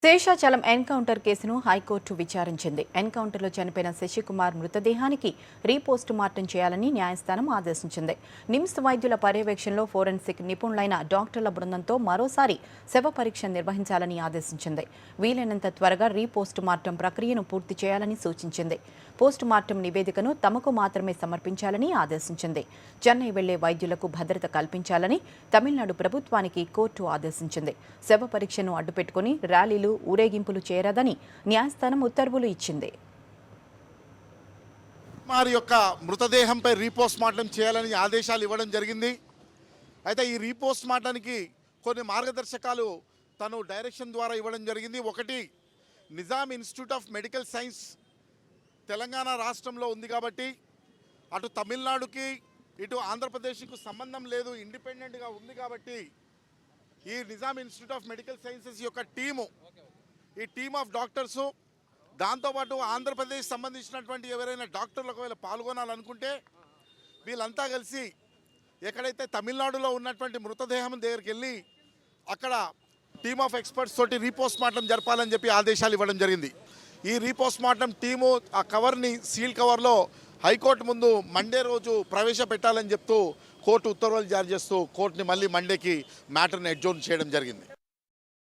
Seshachalam encounter కేసును high court విచారించింది. ఎన్కౌంటర్లో చనిపోయిన శశికుమార్ మృతదేహానికి రీపోస్టు మార్టం చేయాలని న్యాయస్థానం ఆదేశించింది. నిమ్స్ వైద్యుల పర్యవేక్షణలో ఫోరెన్సిక్ నిపుణులైన డాక్టర్ల బృందంతో మరోసారి శవ పరీక్ష నిర్వహించాలని ఆదేశించింది. వీలైనంత త్వరగా రీపోస్టు మార్టం ప్రక్రియను పూర్తి చేయాలని సూచించింది. పోస్టు మార్టం నివేదికను తమకు మాత్రమే సమర్పించాలని ఆదేశించింది. చెన్నై వెళ్లే వైద్యులకు భద్రత కల్పించాలని తమిళనాడు ప్రభుత్వానికి కోర్టు ఆదేశించింది. శవ పరీక్షను అడ్డుపెట్టుకుని ర్యాలీలు ఊరేగింపులు చేయరాదని న్యాయస్థానం ఉత్తర్వులు ఇచ్చింది. వారి యొక్క మృతదేహంపై రీపోస్ట్ మార్టం చేయాలని ఆదేశాలు ఇవ్వడం జరిగింది. అయితే ఈ రీపోస్ట్ మార్టానికి కొన్ని మార్గదర్శకాలు తను డైరెక్షన్ ద్వారా ఇవ్వడం జరిగింది. ఒకటి, Nizam institute of medical science Telangana రాష్ట్రంలో ఉంది కాబట్టి అటు తమిళనాడుకి ఇటు ఆంధ్రప్రదేశ్కు సంబంధం లేదు, ఇండిపెండెంట్గా ఉంది కాబట్టి ఈ Nizam institute of medical sciences యొక్క ఈ టీమ్ ఆఫ్ డాక్టర్సు, దాంతోపాటు ఆంధ్రప్రదేశ్ సంబంధించినటువంటి ఎవరైనా డాక్టర్లు ఒకవేళ పాల్గొనాలనుకుంటే వీళ్ళంతా కలిసి ఎక్కడైతే తమిళనాడులో ఉన్నటువంటి మృతదేహం దగ్గరికి వెళ్ళి అక్కడ టీమ్ ఆఫ్ ఎక్స్పర్ట్స్ తోటి రీపోస్ట్ మార్టం జరపాలని చెప్పి ఆదేశాలు ఇవ్వడం జరిగింది. ఈ రీపోస్ట్ మార్టం టీము ఆ కవర్ని సీల్ కవర్లో హైకోర్టు ముందు మండే రోజు ప్రవేశపెట్టాలని చెప్తూ కోర్టు ఉత్తర్వులు జారీ చేస్తూ కోర్టుని మళ్ళీ మండేకి మ్యాటర్ని అడ్జోర్న్ చేయడం జరిగింది.